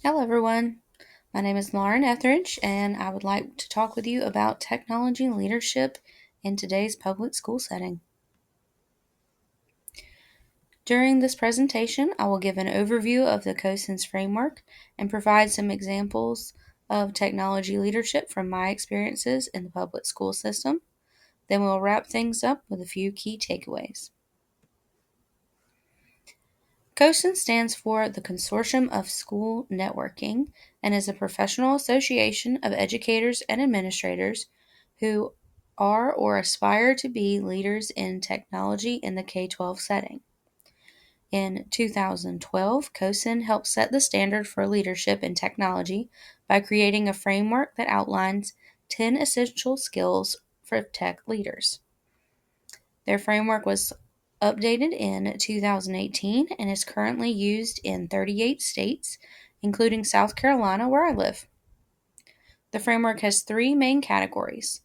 Hello, everyone. My name is Lauren Etheridge, and I would like to talk with you about technology leadership in today's public school setting. During this presentation, I will give an overview of the COSINS framework and provide some examples of technology leadership from my experiences in the public school system. Then we'll wrap things up with a few key takeaways. COSIN stands for the Consortium of School Networking and is a professional association of educators and administrators who are or aspire to be leaders in technology in the K-12 setting. In 2012, COSIN helped set the standard for leadership in technology by creating a framework that outlines 10 essential skills for tech leaders. Their framework was updated in 2018 and is currently used in 38 states, including South Carolina, where I live. The framework has three main categories: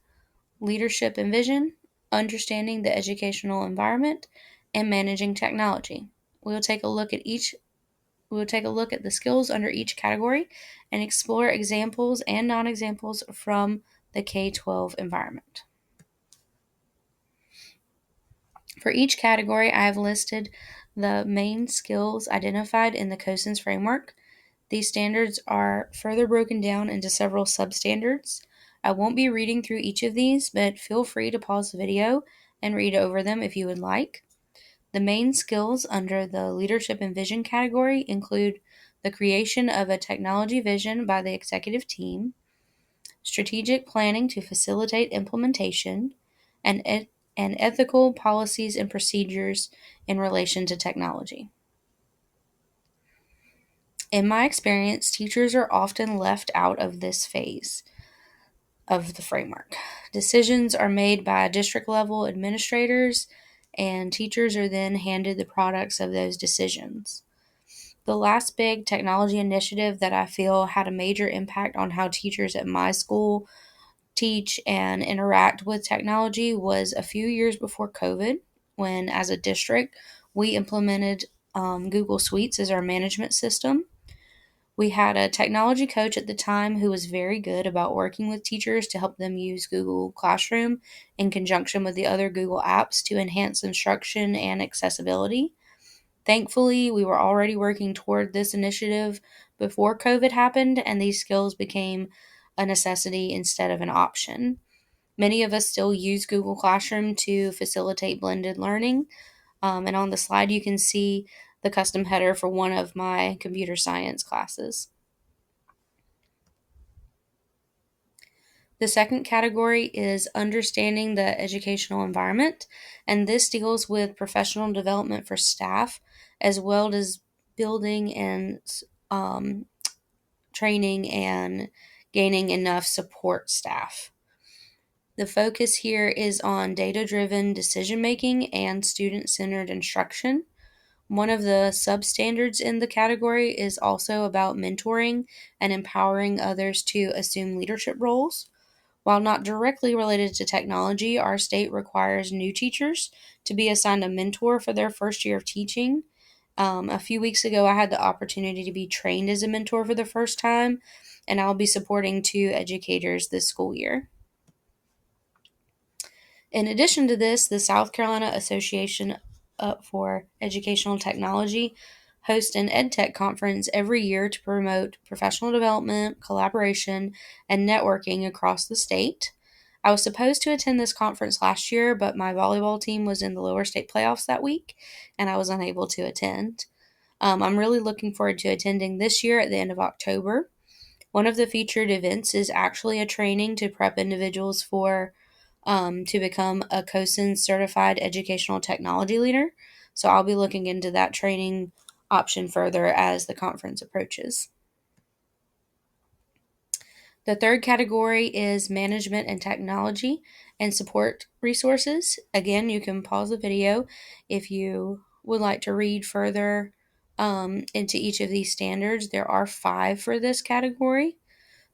leadership and vision, understanding the educational environment, and managing technology. We will take a look at the skills under each category and explore examples and non-examples from the K-12 environment. For each category, I have listed the main skills identified in the COSINS framework. These standards are further broken down into several substandards. I won't be reading through each of these, but feel free to pause the video and read over them if you would like. The main skills under the leadership and vision category include the creation of a technology vision by the executive team, strategic planning to facilitate implementation, and ethical policies and procedures in relation to technology. In my experience, teachers are often left out of this phase of the framework. Decisions are made by district level administrators, and teachers are then handed the products of those decisions. The last big technology initiative that I feel had a major impact on how teachers at my school teach and interact with technology was a few years before COVID, when, as a district, we implemented Google Suites as our management system. We had a technology coach at the time who was very good about working with teachers to help them use Google Classroom in conjunction with the other Google apps to enhance instruction and accessibility. Thankfully, we were already working toward this initiative before COVID happened, and these skills became a necessity instead of an option. Many of us still use Google Classroom to facilitate blended learning, and on the slide you can see the custom header for one of my computer science classes. The second category is understanding the educational environment, and this deals with professional development for staff as well as building and um, training and gaining enough support staff. The focus here is on data-driven decision-making and student-centered instruction. One of the substandards in the category is also about mentoring and empowering others to assume leadership roles. While not directly related to technology, our state requires new teachers to be assigned a mentor for their first year of teaching. A few weeks ago, I had the opportunity to be trained as a mentor for the first time, and I'll be supporting two educators this school year. In addition to this, the South Carolina Association for Educational Technology hosts an EdTech conference every year to promote professional development, collaboration, and networking across the state. I was supposed to attend this conference last year, but my volleyball team was in the lower state playoffs that week, and I was unable to attend. I'm really looking forward to attending this year at the end of October. One of the featured events is actually a training to prep individuals for to become a COSIN certified educational technology leader. So I'll be looking into that training option further as the conference approaches. The third category is management and technology and support resources. Again, you can pause the video if you would like to read further into each of these standards. There are 5 for this category.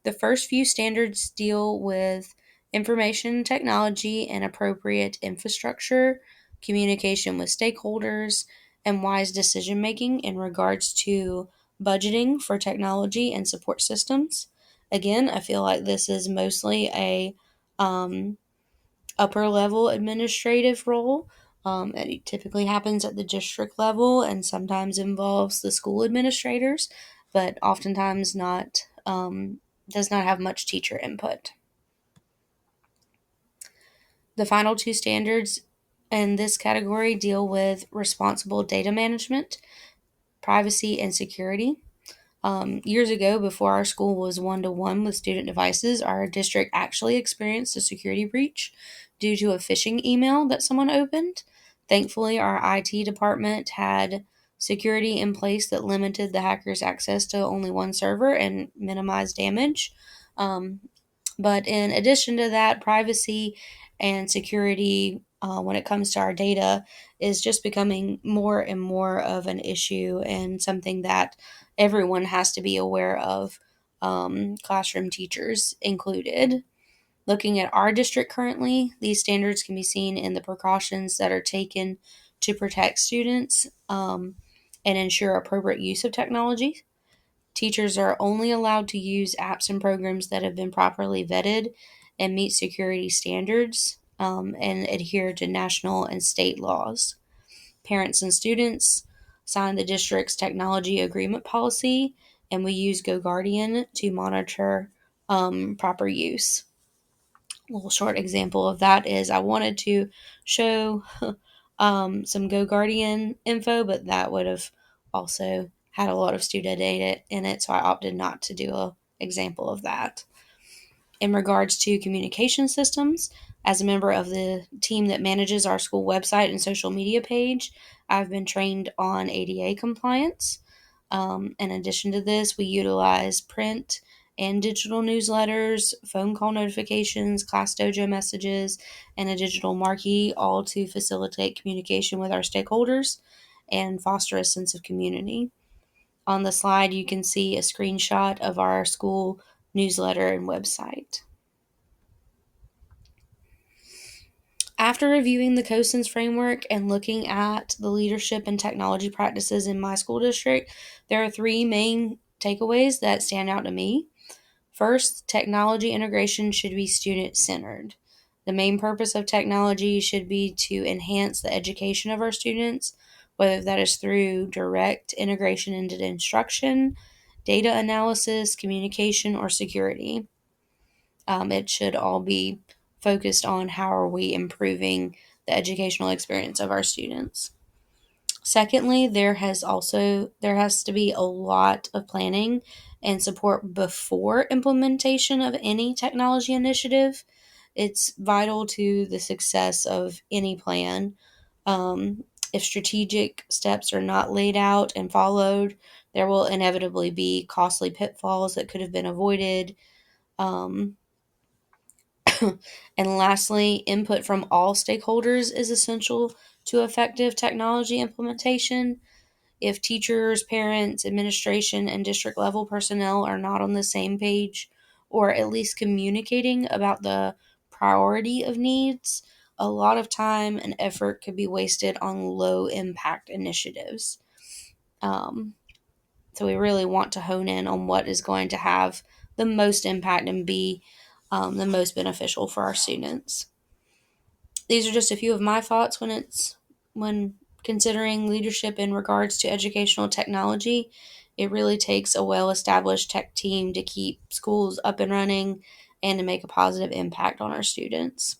The first few standards deal with information technology and appropriate infrastructure, communication with stakeholders, and wise decision making in regards to budgeting for technology and support systems. Again, I feel like this is mostly a upper level administrative role. It typically happens at the district level and sometimes involves the school administrators, but oftentimes does not have much teacher input. The final two standards in this category deal with responsible data management, privacy, and security. Years ago, before our school was one-to-one with student devices, our district actually experienced a security breach due to a phishing email that someone opened. Thankfully, our IT department had security in place that limited the hackers' access to only one server and minimized damage. But in addition to that, privacy and security, when it comes to our data, is just becoming more and more of an issue and something that everyone has to be aware of, classroom teachers included. Looking at our district currently, these standards can be seen in the precautions that are taken to protect students and ensure appropriate use of technology. Teachers are only allowed to use apps and programs that have been properly vetted and meet security standards and adhere to national and state laws. Parents and students sign the district's technology agreement policy, and we use GoGuardian to monitor proper use. A little short example of that is I wanted to show some GoGuardian info, but that would have also had a lot of student data in it, so I opted not to do an example of that. In regards to communication systems, as a member of the team that manages our school website and social media page, I've been trained on ADA compliance. In addition to this, we utilize print and digital newsletters, phone call notifications, class dojo messages, and a digital marquee, all to facilitate communication with our stakeholders and foster a sense of community. On the slide, you can see a screenshot of our school newsletter and website. After reviewing the COSINS framework and looking at the leadership and technology practices in my school district, there are three main takeaways that stand out to me. First, technology integration should be student-centered. The main purpose of technology should be to enhance the education of our students, whether that is through direct integration into instruction, data analysis, communication, or security. It should all be focused on how are we improving the educational experience of our students. Secondly, there has to be a lot of planning and support before implementation of any technology initiative. It's vital to the success of any plan. If strategic steps are not laid out and followed, there will inevitably be costly pitfalls that could have been avoided. Um, and lastly, input from all stakeholders is essential to effective technology implementation. If teachers, parents, administration, and district level personnel are not on the same page, or at least communicating about the priority of needs, a lot of time and effort could be wasted on low impact initiatives. So we really want to hone in on what is going to have the most impact and be the most beneficial for our students. These are just a few of my thoughts when considering leadership in regards to educational technology. It really takes a well-established tech team to keep schools up and running and to make a positive impact on our students.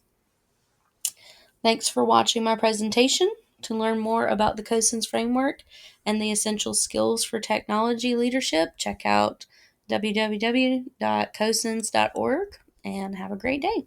Thanks for watching my presentation. To learn more about the COSINS framework and the essential skills for technology leadership, check out www.cosins.org and have a great day.